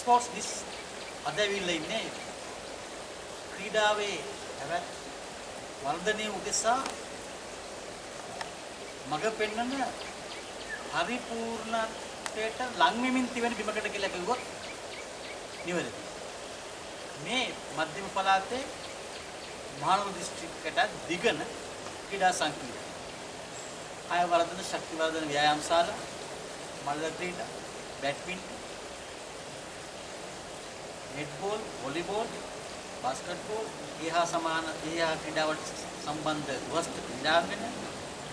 Sports දිස් අද ඇවිල්ලා ඉන්නේ ක්‍රීඩාවේ හැබැයි වර්ධනය උදෙසා මඟ පෙන්වන පරිපූර්ණත්වයට ලං වෙමින් තිබෙන බිමකට කියලා කිව්වොත් නිවැරදි. මේ මධ්‍යම පළාතේ මහනුවර දිස්ත්‍රික්කයට දිගන ක්‍රීඩා සංකීර්ණය. ආය වර්ධන ශක්ති වර්ධන ව්‍යායාම ශාලා, මල්ල ක්‍රීඩා, බැඩ්මින්ටන්, නෙට්බෝල්, වොලිබෝල්, බාස්කට්බෝල්, ඊහා සමාන ඊහා ක්‍රීඩාවට සම්බන්ධ වස්තු ක්‍රීඩාංගන,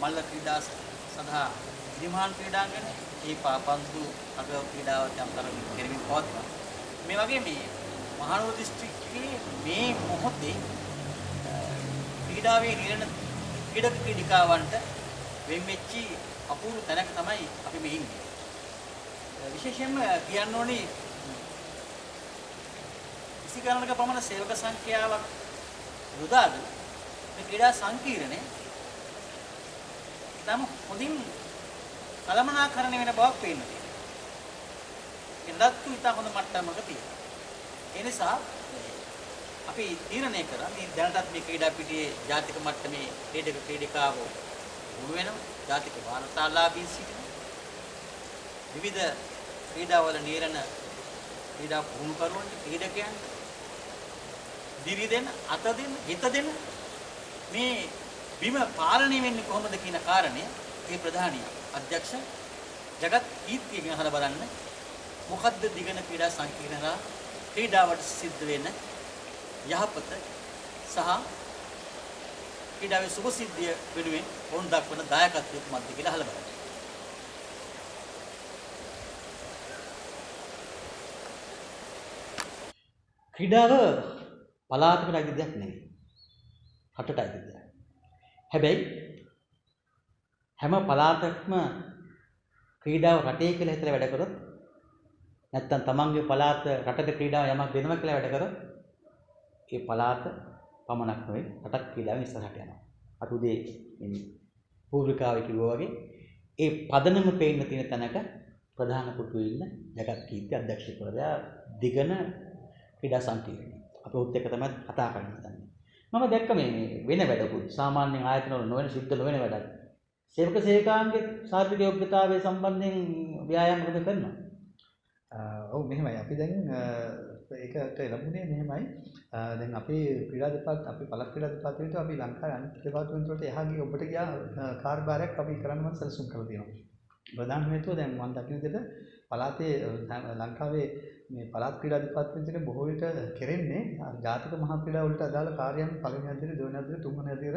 මල්ල ක්‍රීඩා සඳහා ඉදිමාන් ක්‍රීඩාංගන, ඒ පාපන්දු අග ක්‍රීඩාවට යම්තරම් කෙරෙමින් පවතිනවා. මේ වගේ මේ මහනුවර දිස්ත්‍රික්කයේ මේ මොහොතේ ක්‍රීඩාවේ නිරන ක්‍රීඩක ක්‍රීඩිකාවන්ට වෙන්වෙච්චි අපූර්ව තැනක් තමයි අපි මේ ඉන්නේ. විශේෂයෙන්ම කියන්න ඕනේ ඉසිගණනක පමණ සේවක සංඛ්‍යාවක් යොදාගෙන මේ ක්‍රීඩා සංකීර්ණය තම හොඳින් කළමනාකරණය වෙන බවක් පේනවා. එන්නත් ඉතා හොඳ මට්ටමක තියෙනවා. ඒ නිසා අපි තීරණය කරා මේ දැනටත් මේ ක්‍රීඩා පිටියේ ජාතික මට්ටමේ ක්‍රීඩක ක්‍රීඩිකාවෝ වුණ වෙනවා. ජාතික වාර්තාලාභී සිටිනවා. විවිධ ක්‍රීඩාවල නිරන ක්‍රීඩා පුහුණුකරුවන් ක්‍රීඩකයන් දිවි දෙන අත දෙන හිත දෙන මේ බිම පාලනය වෙන්නේ කොහොමද කියන කාරණය ඒ ප්‍රධානී අධ්‍යක්ෂ ජගත් කීර්තියෙන් අහලා බලන්න මොකද්ද දිගන ක්‍රීඩා සංකීර්ණතා ක්‍රීඩාවට සිද්ධ වෙන යහපත සහ ක්‍රීඩාවේ සුභසිද්ධිය වෙනුවෙන් වුන් දක්වන දායකත්වය කුමක්ද කියලා අහලා බලන්න. ක්‍රීඩාව පළාතකට අයිති දෙයක් නෙවෙයි. රටට අයිති දෙයක්. හැබැයි හැම පළාතකම ක්‍රීඩාව රටේ කියලා හිතලා වැඩ කරොත් නැත්තම් තමන්ගේ පළාත රටට ක්‍රීඩාව යමක් දෙනවා කියලා වැඩ කරොත් ඒ පළාත පමණක් නෙවෙයි රටක් ක්‍රීඩාවෙන් ඉස්සරහට යනවා. අර උදේ මේ පූර්විකාවේ කිව්වා වගේ ඒ පදනම පේන්න තියෙන තැනක ප්‍රධාන පුටුවේ ඉන්න ජගත් කීර්ති අධ්‍යක්ෂකවරයා දිගන ක්‍රීඩා සංකීර්ණය. අපි උත් එක තමයි කතා කරන්න හදන්නේ. මම දැක්ක මේ වෙන වැඩකුත් සාමාන්‍ය ආයතනවල නොවන සිද්ධ නොවන වැඩක්. සේවක සේවිකාන්ගේ ශාරීරික යෝග්‍යතාවය සම්බන්ධයෙන් ව්‍යායාම මොකද කරනවා? ඔව් මෙහෙමයි. අපි දැන් ඒකට ලැබුණේ මෙහෙමයි. දැන් අපේ ක්‍රීඩා දෙපාර්තමේන්තුව අපි පළාත් ක්‍රීඩා දෙපාර්තමේන්තුව අපි ලංකාවේ අනිත් දෙපාර්තමේන්තු වලට එහා ගිය ඔබට ගියා කාර්යභාරයක් අපි කරන්න මම සැලසුම් කරලා තියෙනවා. ප්‍රධාන හේතුව දැන් මම දකින විදිහට පළාතේ ලංකාවේ මේ පළාත් ක්‍රීඩා දෙපාර්තමේන්තුවේ බොහෝ විට කෙරෙන්නේ ජාතික මහා ක්‍රීඩා වලට අදාළ කාර්යයන් පළවෙනි අදියර දෙවෙනි අදියර තුන්වෙනි අදියර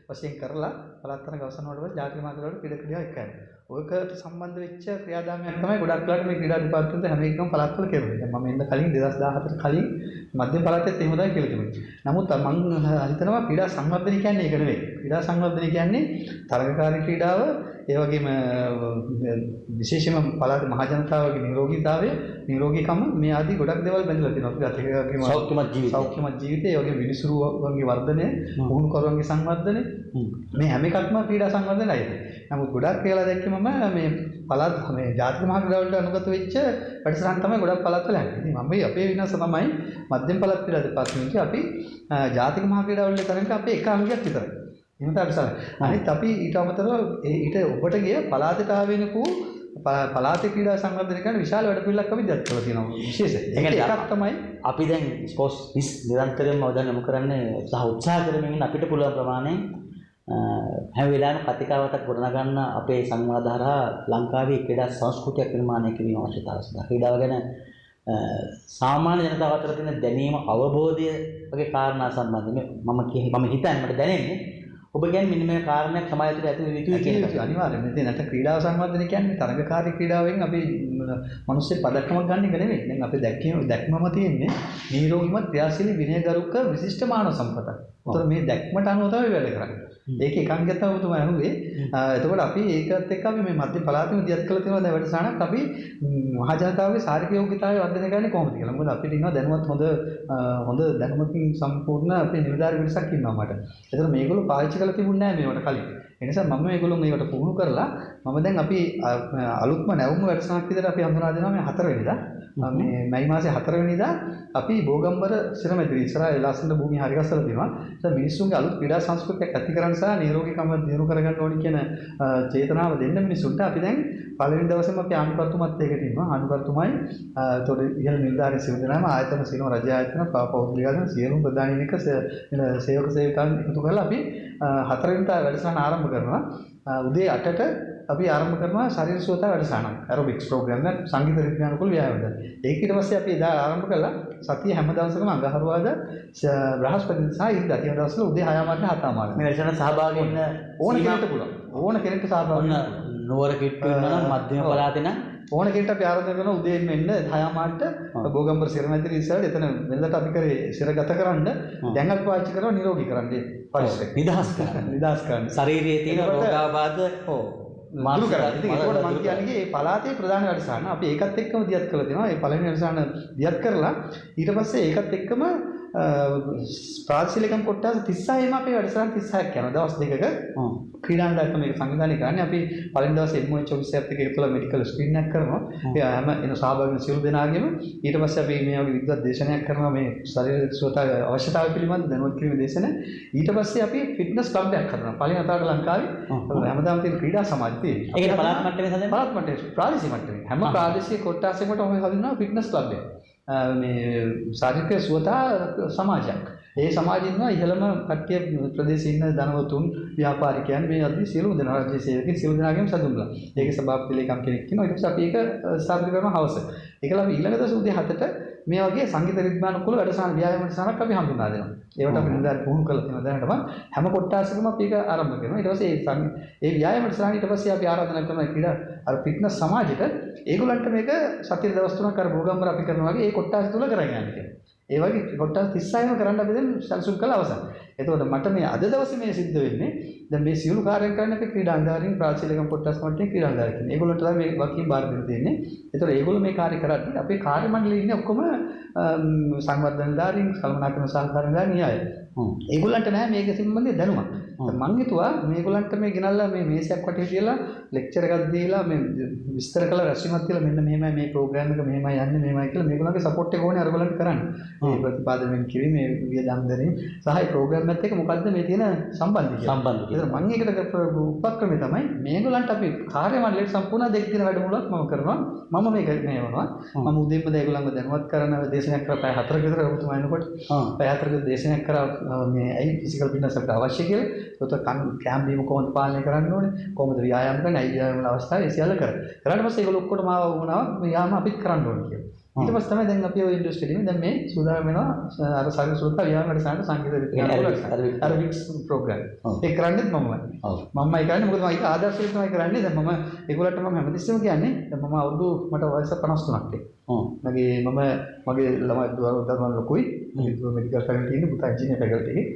වශයෙන් කරලා පළාත් තරග අවසන් වුණාට පස්සේ ජාතික මහා ක්‍රීඩා වලට ක්‍රීඩා එක්කයි. ඔයකට සම්බන්ධ වෙච්ච ක්‍රියාදාමයක් තමයි ගොඩක් වෙලාවට මේ ක්‍රීඩා දෙපාර්තමේන්තුව හැම එකම පළාත් වල කෙරුවේ. දැන් මම එන්න කලින් 2014 කලින් මධ්‍යම පළාතෙත් එහෙම තමයි කියලා තිබුණේ. නමුත් මම හිතනවා ක්‍රීඩා සංවර්ධනය කියන්නේ ඒක නෙවෙයි. ක්‍රීඩා සංවර්ධනය කියන්නේ තරගකාරී ක්‍රීඩාව ඒ වගේම විශේෂයෙන්ම පළාත් මහ ජනතාවගේ නිරෝගීතාවය නිරෝගීකම මේ ආදී ගොඩක් දේවල් බැඳලා තියෙනවා. අපි අතිගේම සෞඛ්‍යමත් ජීවිතය ඒ වගේම විනිසුරුවන්ගේ වර්ධනය, පුහුණුකරුවන්ගේ සංවර්ධනය මේ හැම එකක්ම ක්‍රීඩා සංවර්ධනයයි. නමුත් ගොඩක් කියලා දැක්කේ මම මේ පළාත් මේ ජාතික මහා ක්‍රීඩා වලට අනුගත වෙච්ච වැඩසටහන් තමයි ගොඩක් පළාත් වල යන්නේ. ඉතින් මම අපේ විනාශ තමයි මධ්‍යම පළාත් ක්‍රීඩා දෙපාර්තමේන්තුවේ අපි ජාතික මහා ක්‍රීඩා වල තරඟ අපේ එක අංගයක් විතරයි. එහෙම තමයි සර්. අනිත් අපි ඊට අමතරව ඊට ඔබට ගිය පළාතට ආවෙනකෝ පළාතේ ක්‍රීඩා සංවර්ධනය කරන විශාල වැඩපිළිවෙලක් අපි දැක් කරලා තියෙනවා. විශේෂයි. ඒකක් තමයි අපි දැන් ස්පෝර්ට්ස් විස් නිරන්තරයෙන්ම අවධානය යොමු කරන්නේ සහ උත්සාහ කරමින් අපිට පුළුවන් ප්‍රමාණයෙන් හැම වෙලාවෙම කතිකාවතක් ගොඩනගන්න අපේ සංවාද හරහා ලංකාවේ ක්‍රීඩා සංස්කෘතියක් නිර්මාණය කිරීම අවශ්‍යතාවය සඳහා ක්‍රීඩාව ගැන සාමාන්‍ය ජනතාව අතර තියෙන දැනීම අවබෝධය වගේ කාරණා සම්බන්ධයෙන් මම හිතන්නේ මට දැනෙන්නේ ඔබ කියන්නේ මෙන්න මේ කාරණයක් සමාජය තුළ ඇති වෙන යුතුයි කියන එක. අනිවාර්යයෙන්ම. ඉතින් නැත්නම් ක්‍රීඩා සංවර්ධනය කියන්නේ තරගකාරී ක්‍රීඩාවෙන් අපි මිනිස්සු පදක්කමක් ගන්න එක නෙවෙයි. දැන් අපි දැක්මම තියෙන්නේ නිරෝගීමත් ක්‍රියාශීලී විනයගරුක විශිෂ්ට මානව සම්පතක්. ඒතර මේ දැක්මට අනුව තමයි වැඩ කරන්නේ. ඒක එකංගතාව තමයි අහුවේ. එතකොට අපි ඒකත් එක්ක අපි මේ මධ්‍ය පළාතෙම දියත් කළ තියෙනවා දැන් වැඩසටහනක් අපි මහ ජනතාවගේ ශාරීරික යෝග්‍යතාවය වර්ධනය කරන්නේ කොහොමද කියලා. මොකද අපිට ඉන්නවා දැනුවත් හොඳ දැනුමකින් සම්පූර්ණ අපේ නිලධාරි පිරිසක් ඉන්නවා මට. ඒතර මේගොල්ලෝ පාවිච්චි කරලා තිබුණේ නැහැ මේවට කලින්. ඒ නිසා මම මේගොල්ලෝ මේකට පුහුණු කරලා මම දැන් අපි අලුත්ම නැවුම් වැඩසටහනක් විදිහට අපි හඳුනා දෙනවා මේ 4 වෙනිදා. මේ මැයි මාසේ 4 වෙනිදා අපි බෝගම්බර සිරමැදිරි ඉස්සරහා ලස්සන භූමිය හරි ගස්සලා තියෙනවා. ඒ මිනිස්සුන්ගේ අලුත් ක්‍රීඩා සංස්කෘතියක් ඇති කරන්න සහ නිරෝගීකම දිනු කරගන්න ඕනි කියන චේතනාව දෙන්න මිනිස්සුන්ට අපි දැන් පළවෙනි දවසේම අපි ආණ්ඩුකර්තුමත් එක්ක ඉන්නවා. ආණ්ඩුකර්තුමයි ඒතකොට ඉහළ නිලධාරී සියලු දෙනාම ආයතන සිනෝ රජ ආයතන පෞද්ගලික ආයතන සියලුම ප්‍රධානීනික සේවක සේවිකාන් එකතු කරලා අපි 4 වෙනිදා වැඩසටහන ආරම්භ කරනවා. උදේ 8ට අපි ආරම්භ කරනවා ශරීර සුවතා වැඩසටහනක් ඇරොබික්ස් ප්‍රෝග්‍රෑම් එක සංගීත රිද්මයානුකූල ව්‍යායාම. ඒක ඊට පස්සේ අපි එදා ආරම්භ කළා සතිය හැම දවසකම අඟහරුවාදා බ්‍රහස්පතින්දා සහ ඉරිදා කියන දවස්වල උදේ 6:00 7:00 මේ වැඩසටහන සහභාගී වෙන්න ඕන කෙනෙක්ට පුළුවන්. ඕන කෙනෙක්ට සහභාගී වෙන්න. නුවර කිට්ටු වෙනවා නම් මධ්‍යම පළාතේ නම් ඕන කෙනෙක්ට අපි ආරාධනා කරනවා උදේම එන්න 6:00ට බෝගම්බර සිරමැදිරි ඉස්සරහට එතන වෙනදට අපි කරේ සිරගත කරන්න දැන් අපි පාවිච්චි කරනවා නිරෝගී කරන්න පරිසරය. නිදහස් කරන්න. ශරීරයේ තියෙන රෝගාබාධ දුරු කරන්න. ඉතින් ඒකෝට මම කියන්නේ මේ පළාතේ ප්‍රධාන වැඩසටහන අපි ඒකත් එක්කම දියත් කරලා දෙනවා. ඒ පළවෙනි වැඩසටහන දියත් කරලා ඊට පස්සේ ඒකත් එක්කම ප්‍රාතිශීලිකම් කොටස් 36ම අපේ වැඩසටහන් 36ක් යනවා දවස් දෙකක ක්‍රීඩාංගණයක මේක සංවිධානය කරන්නේ අපි පළවෙනි දවසේ MOH ඔෆිසර්ත් එක්ක එකතුලා මෙඩිකල් ස්ක්‍රීන් එකක් කරනවා ඒ හැම එන සහභාගී වෙන සියලු දෙනාගේම ඊට පස්සේ අපි මේ වගේ විද්වත් දේශනයක් කරනවා මේ ශරීර සුවතා අවශ්‍යතාවය පිළිබඳ දැනුවත් කිරීමේ දේශන ඊට පස්සේ අපි ෆිට්නස් ක්ලබ් එකක් කරනවා පළවෙනි අතාවට ලංකාවේ හැමදාම තියෙන ක්‍රීඩා සමාජය තියෙනවා ඒකේ පළාත් මට්ටමේ හදන්නේ පළාත් මට්ටමේ ප්‍රාදේශීය මට්ටමේ හැම ප්‍රාදේශීය කොට්ටාසයකටම අපි හදනවා ෆිට්නස් ක්ලබ් එක මේ ශාරීරික සුවතා සමාජයක්. ඒ සමාජයේ ඉන්න ඉහළම කට්ටිය ප්‍රදේශයේ ඉන්න ධනවතුන් ව්‍යාපාරිකයන් මේ අදී සියලු දෙනා රාජ්‍ය සේවකයන් සියලු දෙනාගේම සතුන්ලා. ඒකේ සභාපති ලේකම් කෙනෙක් ඉන්නවා. ඊට පස්සේ අපි ඒක ස්ථාපිත කරන හවස. ඒකලා අපි ඊළඟ දවසේ උදේ 7ට මේ වගේ සංගීත රිද්මානුකූල වැඩසටහන ව්‍යායාම වැඩසටහනක් අපි හඳුන්වා දෙනවා. ඒවට අපි නිරන්තරයෙන් පුහුණු කරලා තියෙනවා දැනටම හැම කොට්ටාසකම අපි ඒක ආරම්භ කරනවා. ඊට පස්සේ ඒ ව්‍යායාම වැඩසටහන ඊට පස්සේ අපි ආරාධනා කරනවා ක්‍රීඩා අර ෆිට්නස් සමාජයට ඒගොල්ලන්ට මේක සතියේ දවස් 3ක් අර ප්‍රෝග්‍රෑම් වල අපි කරනවා වගේ ඒ කොට්ටාස තුල කරගෙන යන්න කියලා. ඒ වගේ කොටස් 36ම කරන්න අපි දැන් සැලසුම් කළා අවසන්. එතකොට මට මේ අද දවසේ මේ සිද්ධ වෙන්නේ දැන් මේ සියලු කාර්යයන් කරන්න අපි ක්‍රීඩාංගාරින් ප්‍රාචීලකම් කොටස් මට්ටමේ ක්‍රීඩාංගාරින්. ඒගොල්ලන්ට තමයි මේ වකින් බාර දෙන්න තියෙන්නේ. එතකොට ඒගොල්ලෝ මේ කාර්ය කරද්දී අපේ කාර්ය මණ්ඩලයේ ඉන්නේ ඔක්කොම සංවර්ධනධාරීන්, කළමනාකරන සහකාරණධාරීන් අය. ඒගොල්ලන්ට නැහැ මේක සම්බන්ධයෙන් දැනුමක්. මම හිතුවා මේගොල්ලන්ට මේ ගෙනල්ලා මේ මේසයක් වටේ තියලා ලෙක්චර් එකක් දීලා මේ විස්තර කළ රැස්වීමක් තියලා මෙන්න මෙහෙමයි මේ ප්‍රෝග්‍රෑම් එක මෙහෙමයි යන්නේ මෙහෙමයි කියලා මේගොල්ලන්ගේ සපෝට් එක ඕනේ අරගලන්ට කරන්න. මේ ප්‍රතිපාදනයෙන් කිවි මේ වියදම් දැරීම සහ ඒ ප්‍රෝග්‍රෑම් එකත් එක්ක මොකද්ද මේ තියෙන සම්බන්ධය. ඒතර මම ඒකට උපක්‍රමය තමයි මේගොල්ලන්ට අපි කාර්ය මණ්ඩලයට සම්පූර්ණ දෙක දින වැඩමුළුවක් මම කරනවා. මම මේක මේවනවා. මම උදේම ඒගොල්ලන්ව දැනුවත් කරන දේශනයක් කරා පැය 4ක විතර ඔබතුමා එනකොට පැය 4ක දේශනයක් කරා මේ ඇයි ෆිසිකල් ෆිට්නස් එකට අවශ්‍ය කියලා. ඒකට කැම්ප් බීම කොහොමද පාලනය කරන්න ඕනේ? කොහොමද ව්‍යායාම කරන්නේ? ඇයි ව්‍යායාම වල අවස්ථාවේ ඒ සියල්ල කරා. කරාට පස්සේ ඒගොල්ලෝ ඔක්කොටම ආව වුණා යාම අපිත් කරන්න ඕනේ කියලා. ඊට පස්සේ තමයි දැන් අපි ඔය ඉන්ඩස්ට්‍රියේ දැන් මේ සූදානම් වෙනවා අර ශරීර සුවතා ව්‍යායාම වැඩසටහන සංගීත විද්‍යාව අර වික්ස් ප්‍රෝග්‍රෑම්. ඒක කරන්නේත් මමයි. මමයි කරන්නේ මොකද මම ඒක ආදර්ශයෙන් තමයි කරන්නේ. දැන් මම ඒගොල්ලන්ට මම හැමතිස්සෙම කියන්නේ දැන් මම අවුරුදු මට වයස 53ක් මගේ ළමයි දරුවන් ලොකුයි. දුව මෙඩිකල් ෆැකල්ටි ඉන්නේ පුතා ඉංජිනේර ෆැකල්ටි එකේ.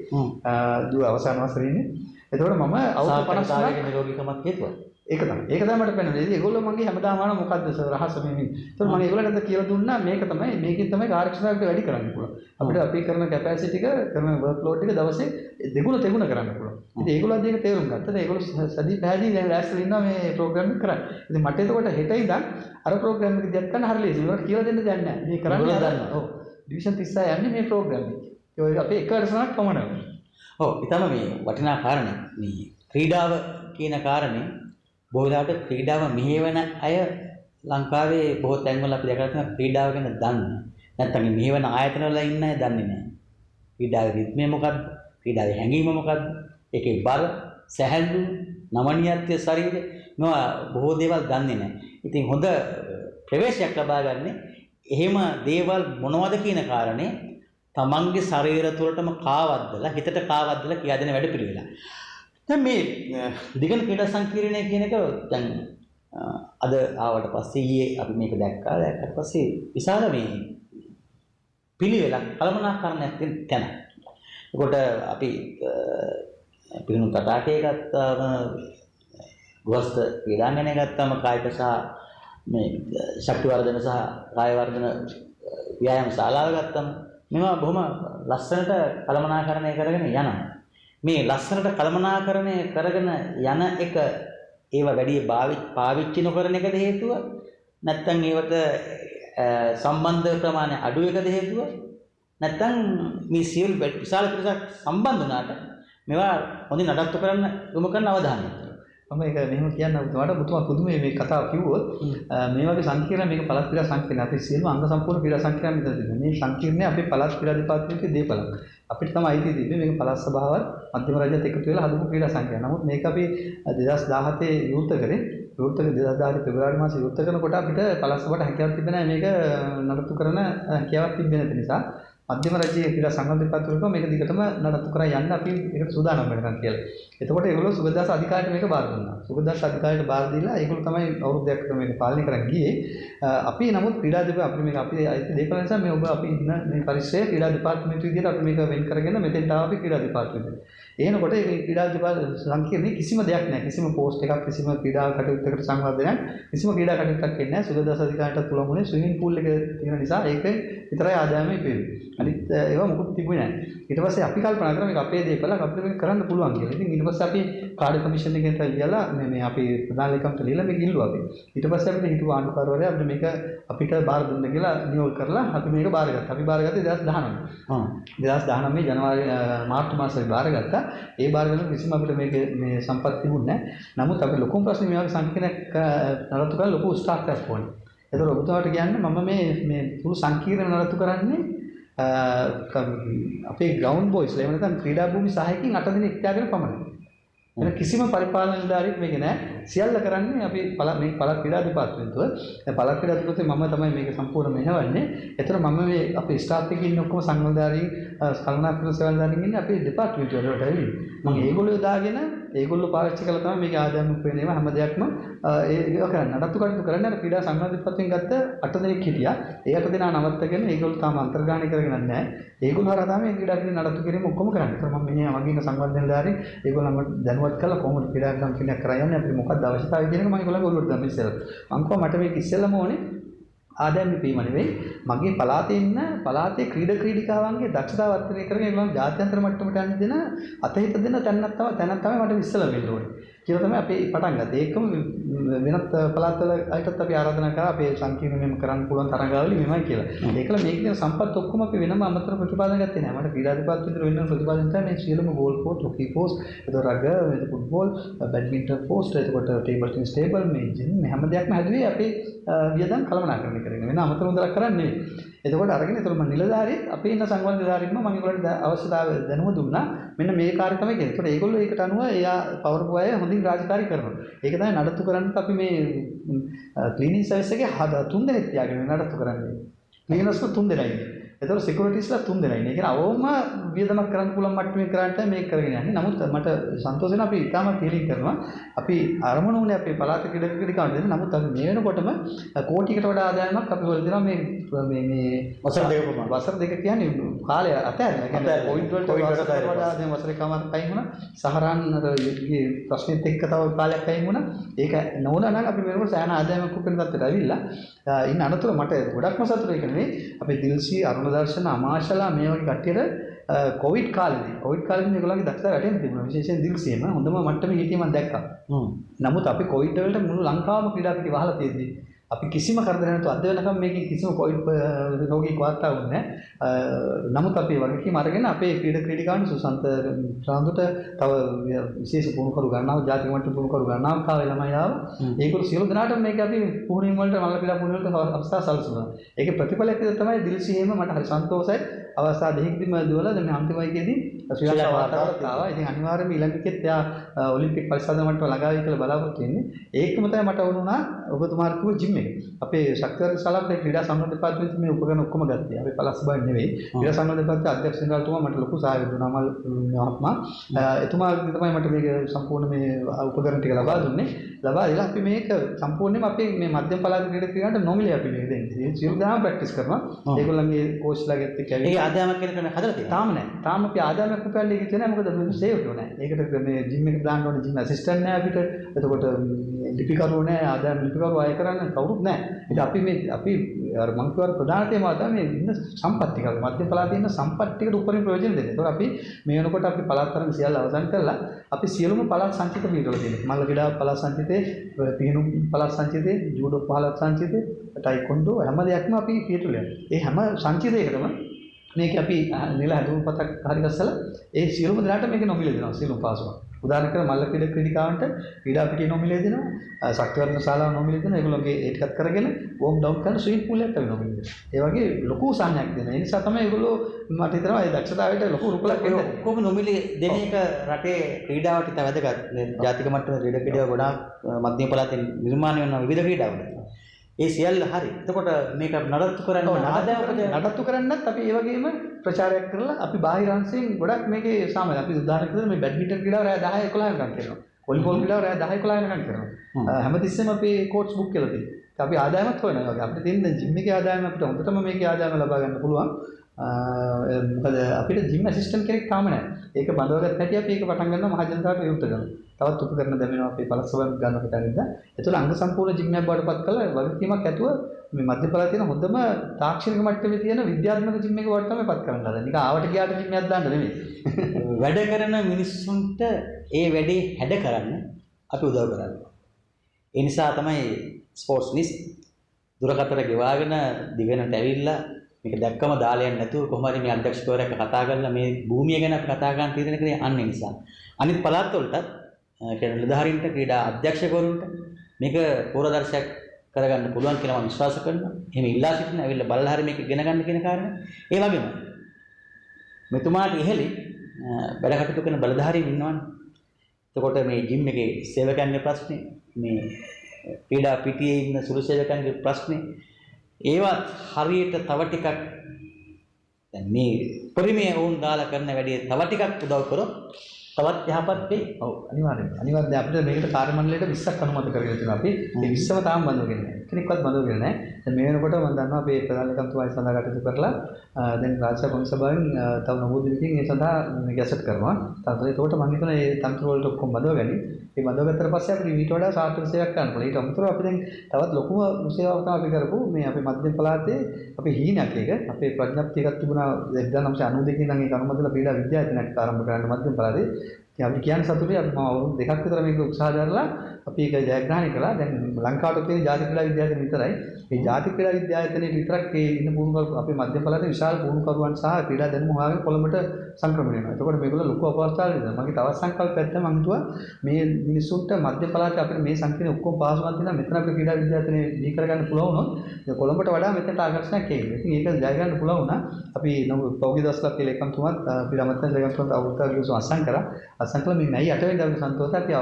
දුව අවසාන වසරේ ඉන්නේ. එතකොට මම අවුරුදු 53ක නිරෝගීකමක් හේතුවක්. ඒක තමයි මට පෙනෙන්නේ. ඉතින් ඒගොල්ලෝ මගේ හැමදාම අහන මොකද්ද රහස මේ. ඒතකොට මම ඒගොල්ලන්ට කියලා දුන්නා මේක තමයි මේකෙන් තමයි කාර්යක්ෂමතාවය වැඩි කරන්න පුළුවන්. අපිට අපි කරන කැපැසිටි එක කරන වර්ක් ලෝඩ් එක දවසේ දෙගුණ තෙගුණ කරන්න පුළුවන්. ඉතින් ඒගොල්ලෝ අද ඒක තේරුම් ගත්තා. ඒගොල්ලෝ සදී පැහැදිලි දැන් ලෑස්තිලා ඉන්නවා මේ ප්‍රෝග්‍රෑම් එක කරන්න. ඉතින් මට එතකොට හෙට ඉඳන් අර ප්‍රෝග්‍රෑම් එක දියත් කරන්න හරි ලේසි. ඒකට කියලා දෙන්න දෙයක් නැහැ. මේ කරන්නේ දන්නවා. ඔව්. ඩිවිෂන් 36 යන්නේ මේ ප්‍රෝග්‍රෑම් එක. ඒක අපේ එක වැඩසටහනක් පමණයි. ඔව්. ඊටම මේ වටිනා කාරණේ මේ ක්‍රීඩාව කියන කාරණේ බොහෝ වෙලාවට ක්‍රීඩාව මෙහෙවන අය ලංකාවේ බොහෝ තැන්වල අපි දැකලා තියෙනවා ක්‍රීඩාව ගැන දන්නේ. නැත්නම් මෙහෙවන ආයතන වල ඉන්න අය දන්නේ නැහැ. ක්‍රීඩාවේ රිද්මය මොකක්ද? ක්‍රීඩාවේ හැඟීම මොකක්ද? ඒකේ බර, සැහැල්ලු, නමනීයත්වය ශරීරය මේවා බොහෝ දේවල් දන්නේ නැහැ. ඉතින් හොඳ ප්‍රවේශයක් ලබා ගන්න එහෙම දේවල් මොනවද කියන කාරණේ තමන්ගේ ශරීර තුළටම කාවද්දලා හිතට කාවද්දලා කියා දෙන වැඩ පිළිවෙල. දැන් මේ දිගන ක්‍රීඩා සංකීර්ණය කියන එක දැන් අද ආවට පස්සේ ඊයේ අපි මේක දැක්කා. දැක්කට පස්සේ විශාල මේ පිළිවෙලක් කළමනාකරණයක් තියෙන. ඒකට අපි පිළිණු තටාකය ගත්තාම ගොස්ත ක්‍රීඩාංගණය ගත්තාම කායික සහ මේ ශක්ති වර්ධන සහ කාය වර්ධන ව්‍යායාම ශාලාව ගත්තාම මේවා බොහොම ලස්සනට කළමනාකරණය කරගෙන යනවා. මේ ලස්සනට කළමනාකරණය කරගෙන යන එක ඒව වැඩි පාවිච්චි නොකරන එකද හේතුව? නැත්නම් ඒවට සම්බන්ධ ප්‍රමාණය අඩු එකද හේතුව? නැත්නම් මේ සියලු විශාල පිරිසක් සම්බන්ධ වුණාට මේවා හොඳින් නඩත්තු කරන්න යොමු කරන අවධානය. මම ඒක මෙහෙම කියන්න ඔබතුමාට පුදුමයි මේ කතාව කිව්වොත් මේ වගේ සංකීර්ණ මේක පළාත් ක්‍රීඩා සංකීර්ණ අපි සියලුම අංග සම්පූර්ණ ක්‍රීඩා සංකීර්ණ මෙතන තියෙනවා. මේ සංකීර්ණය අපේ පළාත් ක්‍රීඩා දෙපාර්තමේන්තුවේ දේපලක්. අපිට තමයි අයිති තිබ්බේ මේක පළාත් සභාවත් මධ්‍යම රජයත් එකතු වෙලා හදපු ක්‍රීඩා සංකීර්ණ. නමුත් මේක අපි 2017 විවෘත කරේ. විවෘත 2017 පෙබරවාරි මාසේ විවෘත කරනකොට අපිට පළාත් සභාවට හැකියාවක් තිබෙන්නේ නැහැ මේක නඩත්තු කරන හැකියාවක් තිබෙන්නේ නැති නිසා මධ්‍යම රජයේ ක්‍රීඩා සංගම් දෙපාර්තමේන්තුව මේක දිගටම නඩත්තු කරා යන්න අපි ඒකට සූදානම් වෙනවා කියලා. එතකොට ඒගොල්ලෝ සුගතදාස අධිකාරියට මේක බාර දුන්නා. සුගතදාස අධිකාරියට බාර දීලා ඒගොල්ලෝ තමයි අවුරුද්දක් මේක පාලනය කරන් ගියේ. අපි නමුත් ක්‍රීඩා දෙපාර්තමේන්තුව අපි මේක අපි අයිති දේපල නිසා මේ ඔබ අපි ඉන්න මේ පරිශ්‍රය ක්‍රීඩා දෙපාර්තමේන්තුව විදිහට අපි මේක වෙන් කරගෙන මෙතෙන්ට ආව අපි ක්‍රීඩා දෙපාර්තමේන්තුව. එහෙනකොට මේ ක්‍රීඩා දෙපාර්තමේන්තුව සංකීර්ණේ කිසිම දෙයක් නැහැ. කිසිම පෝස්ට් එකක් කිසිම ක්‍රීඩා කටයුත්තකට සංවර්ධනයක් කිසිම ක්‍රීඩා කටයුත්තක් වෙන්නේ නැහැ. සුගතදාස අධිකාරියට තුලමුනේ ස්විමින් පූල් එක තියෙන නිසා ඒකෙන් විතරයි ආදායම ඉපෙන්නේ. අනිත් ඒවා මොකුත් තිබුණේ නැහැ. ඊට පස්සේ අපි කල්පනා කරා මේක අපේ දේපලක් අපිට මේක කරන්න පුළුවන් කියලා. ඉතින් ඊට පස්සේ අපි කාර්ය කමිෂන් එකෙන් ලියලා මේ අපි ප්‍රධාන ලේකම්ට ලියලා මේක ඉල්ලුවා අපි. ඊට පස්සේ අපිට හිතුව ආණ්ඩුකාරවරයා අපිට මේක අපිට බාර දුන්න කියලා නියෝග කරලා අපි මේක බාරගත්තා. අපි බාරගත්තේ 2019. 2019 ජනවාරි මාර්තු මාසයේ බාරගත්තා. ඒ බාරගෙන කිසිම අපිට මේක මේ සම්පත් තිබුණේ නැහැ. නමුත් අපි ලොකුම ප්‍රශ්නේ මේ වගේ සංකීර්ණ නඩත්තු කරලා ලොකු ස්ටාෆ් එකක් ඕනේ. ඒතර ඔබතුමාට කියන්නේ මම මේ පුළු සංකීර්ණ නඩත්තු කරන්නේ අපේ ග්‍රවුන්ඩ් බොයිස්ලා එහෙම නැත්නම් ක්‍රීඩා භූමි සහායකින් 8 දිනක් තියාගෙන පමණයි. වෙන කිසිම පරිපාලන නිලධාරියෙක් මේක නෑ. සියල්ල කරන්නේ අපි මේ පළාත් ක්‍රීඩා දෙපාර්තමේන්තුව. දැන් පළාත් ක්‍රීඩා දෙපාර්තමේන්තුවේ මම තමයි මේක සම්පූර්ණ මෙහෙවන්නේ. ඒතර මම මේ අපේ ස්ටාෆ් එකේ ඉන්න ඔක්කොම සංවර්ධනකාරීන් කල්පනාත්මක සේවලදාරින් ඉන්නේ අපේ දෙපාර්තමේන්තුව වලට ඇවිල්ලා. මම ඒගොල්ලෝ දාගෙන ඒගොල්ලෝ පාවිච්චි කරලා තමයි මේක ආදායම උපයන හැම දෙයක්ම ඒක කරන්නේ. නඩත්තු කටයුතු කරන්නේ අර ක්‍රීඩා සංවර්ධන දෙපාර්තමේන්තුවෙන් ගත්ත 8 දෙනෙක් හිටියා. ඒ 8 දෙනා නවත්තගෙන ඒගොල්ලෝ තාම අන්තර්ගාමී කරගෙන නැහැ. ඒගොල්ලෝ හරහා තමයි ක්‍රීඩා ක්‍රීඩා නඩත්තු කිරීම ඔක්කොම කරන්නේ. ඒතර මම මෙහි මගේ සංවර්ධනදාරින් ඒගොල්ලන්ව දැනුවත් කරලා කොහොමද ක්‍රීඩා කම්පැනියක් කරයන්නේ අපිට මොකක්ද අවශ්‍යතාවය කියන එක මම ඒගොල්ලන්ට ඔළුවට දැම්මා ඉස්සෙල්ලා. මම කිව්වා මට මේක ඉස්සෙල්ලාම ඕනේ ආදායම ඉපීම නෙවෙයි මගේ පළාතේ ඉන්න පළාතේ ක්‍රීඩිකාවන්ගේ දක්ෂතාව වර්ධනය කරගෙන ඒගොල්ලන් ජාත්‍යන්තර මට්ටමට යන්න දෙන අතහිත දෙන තැනක් තමයි මට ඉස්සෙල්ලා වෙන්න ඕනේ. කියලා තමයි අපි පටන් ගත්තේ. ඒකම වෙනත් පළාත්වල අයටත් අපි ආරාධනා කරා අපේ සංකීර්ණයෙන්ම කරන්න පුළුවන් තරඟාවලි මෙමය කියලා. ඒකල මේක කියන සම්පත් ඔක්කොම අපි වෙනම අමතර ප්‍රතිපාදන ගත්තේ නැහැ. මට ක්‍රීඩා දෙපාර්තමේන්තුවේ වෙන ප්‍රතිපාදන තමයි මේ සියලුම ගෝල් පෝස්ට්, හොකි පෝස්ට්, ඒතකොට රග, ෆුට්බෝල්, බැඩ්මින්ටන් පෝස්ට්, ඒතකොට ටේබල් ටෙනිස් ටේබල් මේ ජිම් මේ හැම දෙයක්ම හැදුවේ අපේ වියදම් කළමනාකරණය කරගෙන. වෙන අමතර මුදලක් කරන්නේ නෙවෙයි. එතකොට අරගෙන ඒතර මම නිලධාරියෙක් අපේ ඉන්න සංවර්ධනධාරියෙක්ම මම ඒගොල්ලන්ට අවශ්‍යතාවය දැනුම දුන්නා. මෙන්න මේ කාර්ය තමයි කියන්නේ. ඒතකොට ඒගොල්ලෝ ඒකට අනුව එයා පවරපු අය හොඳින් රාජකාරී කරනවා. ඒක තමයි නඩත්තු කරන්නත් අපි මේ ක්ලීනින් සර්විස් එකේ 3 දෙනෙක් තියාගෙන නඩත්තු කරන්නේ. ක්ලීනර්ස්ලා 3 දෙනා ඉන්නේ. ඒතකොට සිකියුරිටිස්ලා 3 දෙනා ඉන්නේ. ඒ කියන්නේ අවම වියදමක් කරන්න පුළුවන් මට්ටමේ කරාට මේක කරගෙන යන්නේ. නමුත් මට සන්තෝෂ වෙනවා අපි ඉතාමත් තීරණය කරනවා. අපි අරමුණ උනේ අපේ පළාත ක්‍රීඩකයන්ට දෙන්න. නමුත් අපි මේ වෙනකොටම කෝටියකට වඩා ආදායමක් අපි හොයලා දෙනවා මේ වසර දෙක ප්‍රමාණය. වසර දෙක කියන්නේ කාලය අතහැරලා. ඒ කියන්නේ පොයින්ට් වලට වඩා දැන් වසරේ කමාරක් පයින් වුණා. සහරාන් යුද්ධයේ ප්‍රශ්නෙත් එක්ක තව කාලයක් පයින් වුණා. ඒක නොවුණා නම් අපි වෙනකොට සෑහෙන ආදායමක් උපයන තත්ත්වයට ඇවිල්ලා ඉන්න අනතුර මට ගොඩක්ම සතුටු වෙන්නේ නෙවෙයි. අපේ දිල්සි අරුණදර්ශන අමාශලා මේ වගේ කට්ටියට කොවිඩ් කාලේදී මේගොල්ලන්ගේ දක්ෂතාවය වැටෙන්න තිබුණා. විශේෂයෙන් දිල්සියම හොඳම මට්ටමේ හිටිය මම දැක්කා. නමුත් අපි කොවිඩ් වලට මුළු ලංකාවම ක්‍රීඩා පිටි වහලා තියෙද්දි අපි කිසිම කරදරයක් නැතුව අද වෙනකම් මේකේ කිසිම කොවිඩ් රෝගී වාර්තා වුණේ නැහැ. නමුත් අපි වගකීම අරගෙන අපේ ක්‍රීඩිකාවන් සුසන්ත ප්‍රාන්දුට තව විශේෂ පුහුණුකරු ගන්නවා ජාතික මට්ටමේ පුහුණුකරු ගන්නවා කාලේ ළමයි ආව. ඒකවල සියලු දෙනාටම මේක අපි පුහුණුවීම් වලට මල්ල පිළා පුහුණුවීම් වලට අවස්ථා සැලසුණා. ඒකේ ප්‍රතිඵලයක් තමයි දිල්සියෙම මට හරි සන්තෝෂයි. අවස්ථා දෙකකදීම දුවලා දැන් අන්තිමයිකේදී ශ්‍රී ලංකා වාතාවරණයට ආවා. ඉතින් අනිවාර්යයෙන්ම ඊළඟකෙත් එයා ඔලිම්පික් පරිසරද මට්ටම ළඟාවයි කියලා බලාපොරොත්තු වෙන්නේ. ඒකම තමයි මට වුණා ඔබතුමාට කිව්ව ජිම් එක. අපේ ශක්තිවර්ධන ශාලාවේ ක්‍රීඩා සංවර්ධන දෙපාර්තමේන්තුවේ මේ උපකරණ ඔක්කොම ගත්තේ. අපි පළස් බාන් නෙවෙයි. ක්‍රීඩා සංවර්ධන දෙපාර්තමේන්තුවේ අධ්‍යක්ෂ ජනරාල්තුමා මට ලොකු සහාය දුන්නා. මල් මහත්මයා. එතුමා තමයි මට මේක සම්පූර්ණ මේ උපකරණ ටික ලබා දුන්නේ. ලබා දීලා අපි මේක සම්පූර්ණයෙන්ම අපේ මේ මධ්‍යම පළාත ක්‍රීඩකයන්ට නොමිලේ අපි මේක දෙන්නේ. සියලු දාම ප්‍රැක්ටිස් කරනවා. ඒගොල්ලන්ගේ කෝච්ලාගෙත් එක්ක ඇවිල්ලා ආදායමක් කියන කෙනෙක් හදලා තියෙනවා. තාම නැහැ. තාම අපි ආදායම ආදායමක් උපයන්නේ කිව්වේ නැහැ. මොකද මේ සේවකයෝ නැහැ. ඒකට මේ ජිම් එක දාන්න ඕනේ ජිම් ඇසිස්ටන්ට් නැහැ අපිට. එතකොට ලිපිකරුවෝ නැහැ. ආදායම ලිපිකරුවෝ අය කරන්න කවුරුත් නැහැ. ඉතින් අපි අර මං කියවර ප්‍රධාන තේමාව තමයි මේ ඉන්න සම්පත් ටික. මධ්‍ය පළාතේ ඉන්න සම්පත් ටිකට උපරිම ප්‍රයෝජන දෙන්න. ඒතකොට අපි මේ වෙනකොට අපි පළාත් තරඟ සියල්ල අවසන් කරලා අපි සියලුම පළාත් සංචිත පිටවල තියෙනවා. මල්ලගිඩා පළාත් සංචිතේ, පිහිනුම් පළාත් සංචිතේ, ජූඩෝ පළාත් සංචිතේ, ටයිකොන්ඩෝ හැම දෙයක්ම අපි පිටුල යනවා. ඒ හැම සංචිතයකටම මේක අපි නිල හැඳුම්පතක් හරි ගස්සලා ඒ සියලුම දෙනාට මේක නොමිලේ දෙනවා සියලුම පාසුවක්. උදාහරණයක් මල්ල ක්‍රීඩිකාවන්ට ක්‍රීඩා පිටිය නොමිලේ දෙනවා, ශක්තිවර්ධන ශාලාව නොමිලේ දෙනවා. ඒගොල්ලෝගේ ඒ ටිකත් කරගෙන වෝම් ඩවුන් කරන ස්විමින් පූල් එකක් අපි නොමිලේ දෙනවා. ඒ වගේ ලොකු සාහනයක් දෙනවා. ඒ නිසා තමයි ඒගොල්ලෝ මට හිතෙනවා ඒ දක්ෂතාවයට ලොකු රුකුලක් දෙන්නේ. ඔක්කොම නොමිලේ දෙන එක රටේ ක්‍රීඩාවට ඉතා වැදගත්. ජාතික මට්ටමේ ක්‍රීඩා ගොඩාක් මධ්‍යම පළාතේ නිර්මාණය වෙන විවිධ ක්‍රීඩාවල. ඒ සියල්ල හරි. එතකොට මේක නඩත්තු කරන්න නඩත්තු කරන්නත් අපි ඒ වගේම ප්‍රචාරයක් කරලා අපි බාහිර අංශයෙන් ගොඩක් මේකේ සාමාන්‍ය අපි උදාහරණයක් විදිහට මේ බැඩ්මින්ටන් ක්‍රීඩාව රෑ 10 11 වෙනකම් කරනවා. වොලිබෝල් ක්‍රීඩාව රෑ 10 11 වෙනකම් කරනවා. හැමතිස්සෙම අපි කෝච් බුක් කරලා තියෙනවා. අපි ආදායමත් හොයනවා. ඒ වගේ අපිට තියෙන ජිම් එකේ ආදායම අපිට හොඳටම මේකේ ආදායම ලබා ගන්න පුළුවන්. මොකද අපිට ජිම් ඇසිස්ටන්ට් කෙනෙක් තාම නැහැ. ඒක බඳවගත්ත හැටි අපි ඒක පටන් ගන්නවා මහ ජනතාවට විවෘත කරනවා. තවත් උපකරණ දැමෙනවා අපි පළස්සවන් ගන්න හිතනින්ද. ඒතකොට අංග සම්පූර්ණ ජිම් එකක් බවට පත් කළා වගකීමක් ඇතුව මේ මධ්‍ය පළාතේ තියෙන හොඳම තාක්ෂණික මට්ටමේ තියෙන විද්‍යාත්මක ජිම් එක බවට තමයි පත් කරන්න හදන්නේ. නිකන් ආවට ගියාට ජිම් එකක් දාන්න නෙමෙයි. වැඩ කරන මිනිස්සුන්ට ඒ වැඩේ හැඩ කරන්න අපි උදව් කරන්නේ. ඒ නිසා තමයි ස්පෝර්ට්ස් නිස් දුරකථන ගෙවාගෙන දිවෙනට ඇවිල්ලා මේක දැක්කම දාලා යන්නේ නැතුව කොහොම හරි මේ අධ්‍යක්ෂකවරයෙක් කතා කරලා මේ භූමිය ගැන අපි කතා ගන්න තියෙන එකනේ අන්නේ නිසා. අනිත් පළාත් වලටත් කියන නිලධාරීන්ට ක්‍රීඩා අධ්‍යක්ෂකවරුන්ට මේක පූර්වදර්ශයක් කරගන්න පුළුවන් කියලා මම විශ්වාස කරනවා. එහෙම ඉල්ලා සිටින ඇවිල්ලා බලලා හරි මේක ඉගෙන ගන්න කියන කාරණා. ඒ වගේම මෙතුමාට ඉහෙලි වැඩ කටයුතු කරන බලධාරීන් ඉන්නවනේ. එතකොට මේ ජිම් එකේ සේවකයන්ගේ ප්‍රශ්නේ, මේ ක්‍රීඩා පිටියේ ඉන්න සුළු සේවකයන්ගේ ප්‍රශ්නේ ඒවත් හරියට තව ටිකක් දැන් මේ පරිමේ වුන් දාලා කරන වැඩේ තව ටිකක් උදව් කරොත් තවත් යහපත් වෙයි. ඔව් අනිවාර්යයෙන්. අනිවාර්යයෙන් අපිට මේකට කාර්ය මණ්ඩලයට 20ක් අනුමත කරගෙන තියෙනවා. අපි ඒ 20ම තාම බඳවගෙන නැහැ. කෙනෙක්වත් බඳවගෙන නැහැ. දැන් මේ වෙනකොට මම දන්නවා අපේ ප්‍රධාන ලේකම්තුමා ඒ සඳහා කටයුතු කරලා දැන් රාජ්‍ය කොමිසභාවෙන් තව නමුදු දිනකින් ඒ සඳහා ගැසට් කරනවා. ඒකට මම හිතනවා මේ තන්ත්‍ර වලට ඔක්කොම බඳවගනි. ඒ බඳවගත්තට පස්සේ අපිට ඊට වඩා සාර්ථක සේවයක් කරන්න පුළුවන්. ඊට අමතරව අපි දැන් තවත් ලොකුම සේවාවක් තමයි අපි කරපු මේ අපේ මධ්‍යම පළාතේ අපේ හීනක් එක අපේ ප්‍රඥප්තිය එකක් තිබුණා 1992 ඉඳන් ඒක අනුමතලා ක්‍රීඩා විද්‍යාලයක් ආරම්භ කරන්න මධ්‍යම පළාතේ. ඉතින් අපි කියන්නේ සතුටුයි අපි අවුරුදු දෙකක් විතර මේක උත්සාහ කරලා අපි ඒක ජයග්‍රහණය කළා. දැන් ලංකාවට තියෙන ජාතික ක්‍රීඩා විද්‍යාලය විතරයි. මේ ජාතික ක්‍රීඩා විද්‍යාලයේ විතරක් ඒ ඉන්න පුහුණුකරු අපේ මධ්‍යම පළාතේ විශාල පුහුණුකරුවන් සහ ක්‍රීඩා දැනුම හොයාගෙන කොළඹට සංක්‍රමණය වෙනවා. එතකොට මේගොල්ලෝ ලොකු අපහසුතාවයක් දෙනවා. මගේ තවත් සංකල්පයක් තමයි මම හිතුවා මේ මිනිස්සුන්ට මධ්‍යම පළාතේ අපිට මේ සංකීර්ණ ඔක්කොම පාසුකම් තියෙනවා. මෙතන අපේ ක්‍රීඩා විද්‍යාලයේ දී කරගන්න පුළුවන් වුණොත් කොළඹට වඩා මෙතනට ආකර්ෂණයක් එයි. ඉතින් ඒක ජය ගන්න පුළුවන් වුණා. අපි පෞද්ගලික දවසක් අපේ ලේකම්තුමාත් ක්‍රීඩා මන්ත්‍රී ලේකම්තුමාත් අවුරුද්දක් අසං කරා. අසං කළා මේ මැයි 8 වෙනිදා අපි සන්තෝෂයි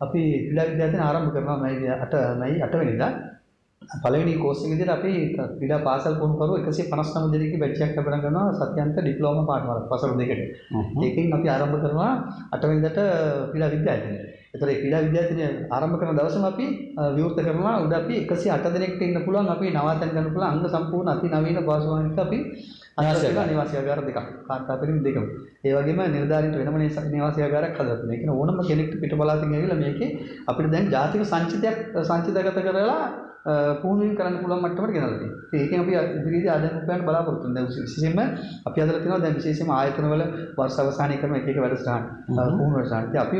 අපි ක්‍රීඩා විද්‍යාලයෙන් ආරම්භ කරනවා මැයි 8 වෙනිදා. පළවෙනි කෝස් එක විදිහට අපි ක්‍රීඩා පාසල් පුහුණුකරු 159 දෙනෙක්ගේ බැච් එකක් අපරන් කරනවා සත්‍යන්ත ඩිප්ලෝමා පාඨමාලාවක් වසර දෙකකට. ඒකෙන් අපි ආරම්භ කරනවා 8 වෙනිදාට ක්‍රීඩා විද්‍යාලයෙන්. ඒතර ඒ ක්‍රීඩා විද්‍යාලයෙන් ආරම්භ කරන දවසම අපි විවෘත කරනවා උඩ අපි 108 දෙනෙක්ට ඉන්න පුළුවන් අපි නවාතැන් ගන්න පුළුවන් අංග සම්පූර්ණ අති නවීන පාසුවානික අපි නිවාසිකාගාර දෙකක් කාන්තාපරිම දෙකම. ඒ වගේම නිලධාරීන්ට වෙනම නිවාසිකාගාරයක් හදලා තියෙනවා. ඒ කියන්නේ ඕනම කෙනෙක්ට පිට පළාතින් ඇවිල්ලා මේකේ අපිට දැන් ජාතික සංචිතගත කරලා පුහුණුවීම් කරන්න පුළුවන් මට්ටමට ගෙනල්ලා තියෙනවා. ඒකෙන් අපි ඉදිරියේදී ආදායම උපයන්න බලාපොරොත්තු වෙනවා. දැන් විශේෂයෙන්ම අපි හදලා තියෙනවා දැන් විශේෂයෙන්ම ආයතනවල වර්ෂ අවසානයේ කරන එක වැඩසටහන් පුහුණු වැඩසටහන්. ඉතින් අපි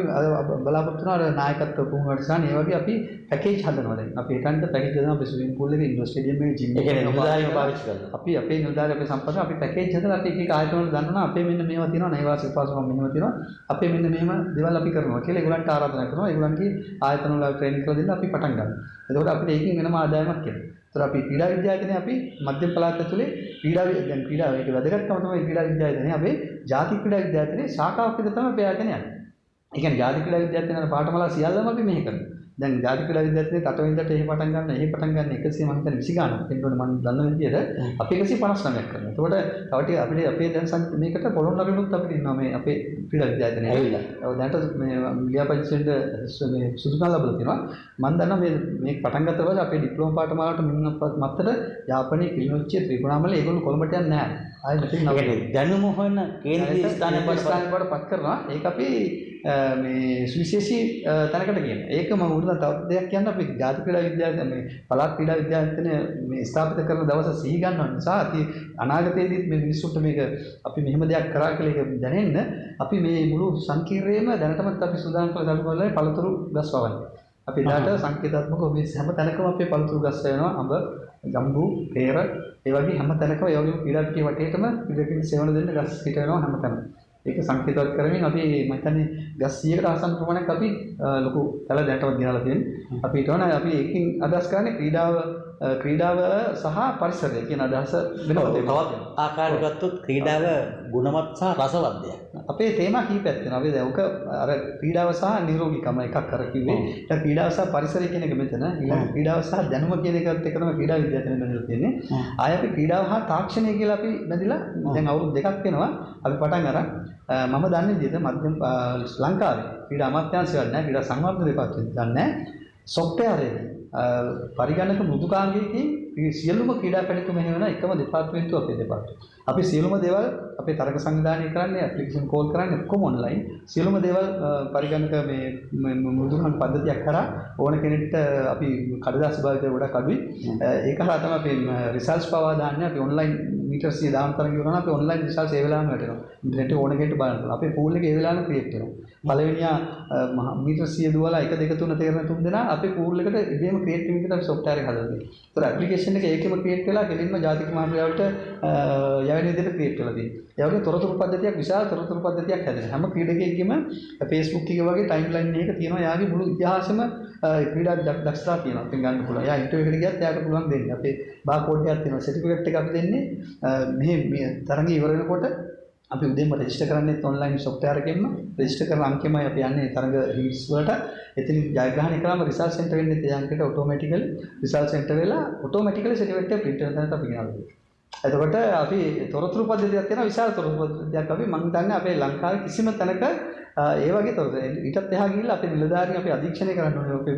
බලාපොරොත්තු වෙනවා අර නායකත්ව පුහුණු වැඩසටහන්. ඒ වගේ අපි පැකේජ් හදනවා දැන්. අපි හිතන්නේ පැකේජ් හදනවා අපි ස්විමින් පූල් එකේ ඉන්ඩෝර් ස්ටේඩියම් එකේ ජිම් එකේ නිලධාරීව පාවිච්චි කරනවා. අපි අපේ නිලධාරීව අපේ සම්පන්න අපි පැකේජ් හදලා අපි එක එක ආයතනවල දන්නවා අපේ මෙන්න මේවා තියෙනවා නෛවාසික පාසුකම් මෙහෙම තියෙනවා. අපේ මෙන්න මෙහෙම දේවල් අපි කරනවා කියලා ඒගොල්ලන්ට ආරාධනා කරනවා. ඒගොල්ලන්ගේ ආයතනවල ට්‍රේනින් කරලා දෙන්න අපි පටන් ගන්නවා. එතකොට අපිට ඒකෙන් වෙනම ආදායමක් එනවා. ඒතර අපි ක්‍රීඩා විද්‍යාලයේ අපි මධ්‍යම පළාත ඇතුලේ ක්‍රීඩා මේක වැදගත්කම තමයි ක්‍රීඩා විද්‍යාලයේ අපි ජාතික ක්‍රීඩා විද්‍යාලයේ ශාඛාවක් විතර තමයි පෙයාගෙන යන්නේ. ඒ කියන්නේ ජාතික ක්‍රීඩා විද්‍යාලයේ යන පාඨමාලා සියල්ලම අපි මෙහි කරනවා. දැන් ජාතික ක්‍රීඩා විද්‍යාර්ථීන් රටවින්දට එහෙ පටන් ගන්න 100 මම හිතන්නේ 20 ගානක් වෙනකොට මම දන්න විදිහට අපි 159ක් කරනවා. එතකොට තව ටික අපේ දැන් මේකට පොළොන්නරුවෙනුත් අපිට ඉන්නවා මේ අපේ ක්‍රීඩා විද්‍යාර්ථීන් ඇවිල්ලා. ඔව් දැනට මේ ලියාපදිංචිෙන්ද මේ සුදුසුකම් ලැබලා තියෙනවා. මම දන්නවා මේ පටන් ගත්ත පස්සේ අපේ ඩිප්ලෝමා පාඨමාලාවට මත්තර යාපනයේ කිලිනොච්චිය ත්‍රිකුණාමලේ ඒගොල්ලෝ කොළඹට යන්නේ නැහැ. ආයෙ මෙතන නවතිනවා. දැනුම හොයන කේන්ද්‍රීය ස්ථානයක් බවට පත් කරනවා. ඒක අපි මේ සුවිශේෂී තැනකට කියන. ඒක මම උඩට තවත් දෙයක් කියන්න අපි ජාතික ක්‍රීඩා විද්‍යාලය මේ පළාත් ක්‍රීඩා විද්‍යාලය මේ ස්ථාපිත කරන දවස සිහි ගන්නව නිසා අපි අනාගතයේදීත් මේ මිනිස්සුන්ට මේක අපි මෙහෙම දෙයක් කරා කියලා ඒක දැනෙන්න අපි මේ මුළු සංකීර්ණයේම දැනටමත් අපි සූදානම් කරලා දල්වලේ පළතුරු ගස් වවන්නේ. අපි ඊට සංකේතාත්මකව මේ හැම තැනකම අපේ පළතුරු ගස් වෙනවා. අඹ, ජම්බු, පේර ඒ වගේ හැම තැනකම ඒ වගේම ක්‍රීඩා පිටිය වටේටම ක්‍රීඩකින් සේවන දෙන්න ගස් හිට වෙනවා හැම තැනම. ඒක සංකේතවත් කරමින් අපි මම හිතන්නේ ගස් 100කට ආසන්න ප්‍රමාණයක් අපි ලොකු තල දැනටවත් ගෙනලා තියෙනවා. අපි ඊට වඩා අපි ඒකෙන් අදහස් කරන්නේ ක්‍රීඩාව සහ පරිසරය කියන අදහස වෙනවා. තවත් ආකාරයකට ගත්තොත් ක්‍රීඩාව ගුණවත් සහ රසවත්ය. අපේ තේමා කීපයක් තියෙනවා. අපි දැන් ඔක අර ක්‍රීඩාව සහ නිරෝගීකම එකක් අර කිව්වේ. දැන් ක්‍රීඩාව සහ පරිසරය කියන එක මෙතන. ඊළඟ ක්‍රීඩාව සහ දැනුම කියන එකත් එක තමයි ක්‍රීඩා විද්‍යාවෙන් බඳලා තියෙන්නේ. ආය අපි ක්‍රීඩාව හා තාක්ෂණය කියලා අපි බඳලා දැන් අවුරුදු දෙකක් වෙනවා. අපි පටන් අරන් මම දන්නේ විදිහට මධ්‍යම ලංකාවේ ක්‍රීඩා අමාත්‍යාංශයක් නැහැ, ක්‍රීඩා සංවර්ධන දෙපාර්තමේන්තුවක් දන්නේ නැහැ. සොෆ්ට්වෙයාර් එකේ පරිගණක මෘදුකාංගයකින් සියලුම ක්‍රීඩා කටයුතු මෙහෙ වෙන එකම දෙපාර්තමේන්තුව අපේ දෙපාර්තමේන්තුව. අපි සියලුම දේවල් අපේ තරග සංවිධානය කරන්නේ ඇප්ලිකේෂන් කෝල් කරන්නේ ඔක්කොම ඔන්ලයින්. සියලුම දේවල් පරිගණක මේ මෘදුකාංග පද්ධතියක් කරා ඕන කෙනෙක්ට අපි කඩදාසි භාවිතය ගොඩක් අඩුයි. ඒක හරහා තමයි අපි රිසල්ට්ස් පවා දාන්නේ. අපි ඔන්ලයින් මීටර් 100 දාන තරම් කරනවා. අපි ඔන්ලයින් රිසල්ට්ස් ඒ වෙලාවෙම වැටෙනවා. ඉන්ටර්නෙට් ඕන කෙනෙක්ට බලන්න පුළුවන්. අපේ පූල් එක ඒ වෙලාවෙම ක්‍රියේට් වෙනවා. පළවෙනියා මීටර් 100 දුවලා 1 2 3 තේරෙන තුන් දෙනා අපේ පූල් එකට ඉබේම ක්‍රියේට් වෙන විදිහට අපි සොෆ්ට්වෙයාර් එක හදලා දෙනවා. ඒතර ඇප්ලිකේෂන් එක ඒකෙම ක්‍රියේට් වෙලා කෙලින්ම ජාතික මහාවිද්‍යාලයට යවෙන විදිහට ක්‍රියේට් වෙලා තියෙනවා. ඒ වගේ තොරතුරු පද්ධතියක් විශාල තොරතුරු පද්ධතියක් හැදෙනවා. හැම ක්‍රීඩකයෙක්ගේම Facebook එක වගේ ටයිම්ලයින් එකක තියෙනවා. යාගේ මුළු ඉතිහාසෙම ක්‍රීඩා දක්ෂතා තියෙනවා. අපෙන් ගන්න පුළුවන්. යා ඉන්ටර්විව් එකට ගියත් යාට පුළුවන් දෙන්න. අපේ බාකෝඩ් එකක් තියෙනවා. සර්ටිෆිකේට් එක අපි දෙන්නේ මේ තරඟය ඉවර වෙනකොට අපි උදේම රෙජිස්ටර් කරන්නේත් ඔන්ලයින් සොෆ්ට්වෙයාර් එකෙන්ම රෙජිස්ටර් කරන අංකෙමයි අපි යන්නේ තරඟ රීඩ්ස් වලට. එතනින් ජයග්‍රහණය කරාම රිසල්ට් සෙන්ටර් වෙන්නේ ඒ අංකයට ඔටෝමැටිකලි රිසල්ට් සෙන්ටර් වෙලා ඔටෝමැටිකලි සර්ටිෆිකේට් එක print වෙන තැනට අපි ගෙනල්ලා දෙනවා. එතකොට අපි තොරතුරු පද්ධතියක් තියෙනවා විශාල තොරතුරු පද්ධතියක් අපි මම දන්නේ අපේ ලංකාවේ කිසිම තැනක ඒ වගේ තොරතුරු ඊටත් එහා ගිහිල්ලා අපේ නිලධාරීන් අපි අධීක්ෂණය කරන්න ඕනේ. අපේ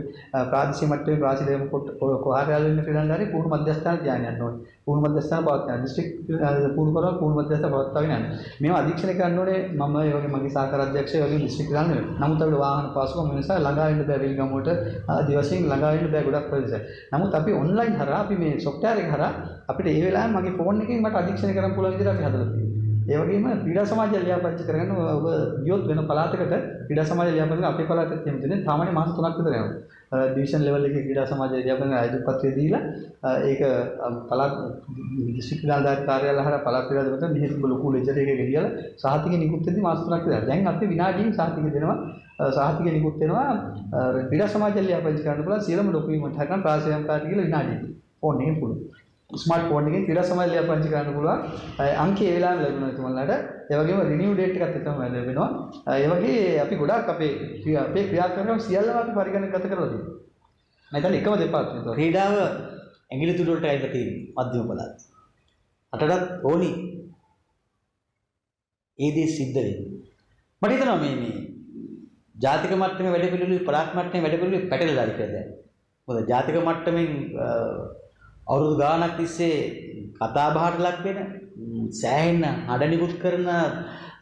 ප්‍රාදේශීය මට්ටමේ ප්‍රාදේශීය කොහාරයල් වෙන ක්‍රීඩාංගණේ පූර්ව මධ්‍යස්ථාන ධ්‍යාන යන්න ඕනේ. පූර්ව මධ්‍යස්ථාන පවත්වන දිස්ත්‍රික් පූර්ව කරවල පූර්ව මධ්‍යස්ථාන පවත්වාගෙන යන්න. මේවා අධීක්ෂණය කරන්න ඕනේ මම ඒ වගේ මගේ සහකාර අධ්‍යක්ෂය වගේ දිස්ත්‍රික් ක්‍රීඩාංගන නෙවෙයි. නමුත් අපිට වාහන පාසුකම් නිසා ළඟා වෙන්න බෑ වෙල්ගමුවට ආදි වශයෙන් ළඟා වෙන්න බෑ ගොඩක් ප්‍රදේශ. නමුත් අපි ඔන්ලයින් හරහා අපි මේ සොෆ්ට්වෙයාර් එක හරහා අපිට ඒ වෙලාවෙම මගේ ෆෝන් එකෙන් මට අධීක්ෂණය කරන්න පුළුවන් විදිහට අපි හදලා තියෙනවා. ඒ වගේම ක්‍රීඩා සමාජය ලියාපදිංචි කරගන්න ඔබ ගියොත් වෙන පළාතකට ක්‍රීඩා සමාජය ලියාපදිංචි අපේ පළාතෙත් එහෙම තියෙනවා. සාමාන්‍ය මාස 3ක් විතර යනවා. ඩිවිෂන් ලෙවල් එකේ ක්‍රීඩා සමාජය ලියාපදිංචි ආයුධ පත්‍රය දීලා ඒක පළාත් දිස්ත්‍රික් ක්‍රීඩා කාර්යාලය හරහා පළාත් ක්‍රීඩා දෙපාර්තමේන්තුව මෙහෙම ලොකු ලෙජර් එකක ගෙනියලා සහතික නිකුත් වෙද්දී මාස 3ක් විතර. දැන් අපි විනාඩියෙන් සහතික දෙනවා. සහතික නිකුත් වෙනවා ක්‍රීඩා සමාජය ලියාපදිංචි කරන්න පුළුවන් සියලුම ඩොකියුමන්ට් හරහා ප්‍රාසයම් කාර්ය කියලා විනාඩියකින්. ෆෝන් එකෙන් පුළුවන්. ස්මාර්ට් ෆෝන් එකෙන් ක්‍රීඩා සමාජය ලියාපදිංචි කරන්න පුළුවන්. අංකය ඒ වෙලාවෙම ලැබෙනවා තුමන්ලාට. ඒ වගේම රිනිව් ඩේට් එකත් එකම ලැබෙනවා. ඒ වගේ අපි ගොඩාක් අපේ ක්‍රියාකරන සියල්ලම අපි පරිගණකගත කරලා තියෙනවා. මම හිතන්නේ එකම දෙපාර්තමේන්තුව. ක්‍රීඩාව ඇඟිලි තුඩු වලට ඇවිල්ලා තියෙනවා මධ්‍යම පළාත. අටටත් ඕනි ඒ දේ සිද්ධ වෙන්නේ. මට හිතෙනවා මේ ජාතික මට්ටමේ වැඩ පිළිවෙලුයි පළාත් මට්ටමේ වැඩ පිළිවෙලුයි පැටලලා ඉතින් දැන්. මොකද ජාතික මට්ටමින් අවුරුදු ගාණක් තිස්සේ කතා බහට ලක් වෙන සෑහෙන හඩ නිකුත් කරන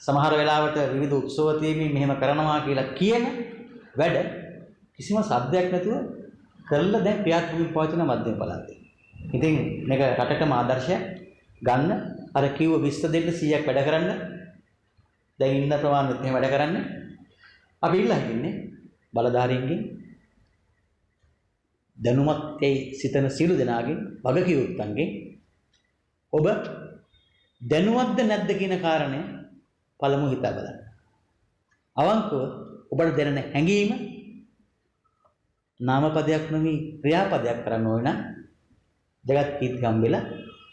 සමහර වෙලාවට විවිධ උත්සව තීමින් මෙහෙම කරනවා කියලා කියන වැඩ කිසිම සද්දයක් නැතුව කරලා දැන් ක්‍රියාත්මක පවතින මධ්‍යම පළාතේ. ඉතින් මේක රටකම ආදර්ශයක් ගන්න අර කිව්ව 20 දෙන්න 100ක් වැඩ කරන්න දැන් ඉන්න ප්‍රමාණෙත් එහෙම වැඩ කරන්න අපි ඉල්ලා හිටින්නේ බලධාරීන්ගෙන් දැනුමත් ඒ සිතන සියලු දෙනාගෙන් වගකියුත්තන්ගෙන් ඔබ දැනුවත්ද නැද්ද කියන කාරණය පළමු හිතා බලන්න. අවංකව ඔබට දැනෙන හැඟීම නාමපදයක් නෙවෙයි ක්‍රියාපදයක් කරන්න ඕන නම් ජගත් කීර්ති ගම්බෙලා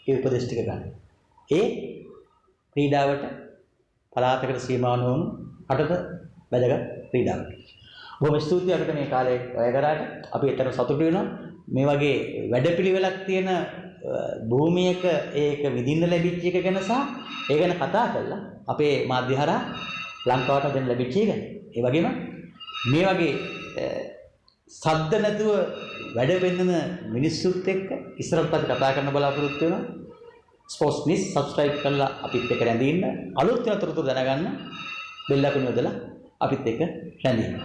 ඒ උපදේශ ටික ගන්න. ඒ ක්‍රීඩාවට පළාතකට සීමා නොවුණු අටක වැදගත් ක්‍රීඩාවක්. බොහොම ස්තුතියි අපිට මේ කාලේ වැය කරාට. අපි ඒතර සතුටු වෙනවා. මේ වගේ වැඩපිළිවෙලක් තියෙන භූමියක ඒක විඳින්න ලැබිච්ච එක ගැන සහ ඒ ගැන කතා කරලා අපේ මාධ්‍ය හරහා ලංකාවට දෙන්න ලැබිච්ච එක ගැන. ඒ වගේම මේ වගේ සද්ද නැතුව වැඩ වෙන්නන මිනිස්සුත් එක්ක ඉස්සරහට අපි කතා කරන්න බලාපොරොත්තු වෙනවා. ස්පෝර්ට්ස් නිවුස් subscribe කරලා අපිත් එක්ක රැඳී ඉන්න. අලුත් වෙන තොරතුරු දැනගන්න බෙල් අයිකන් යොදලා අපිත් එක්ක රැඳී ඉන්න.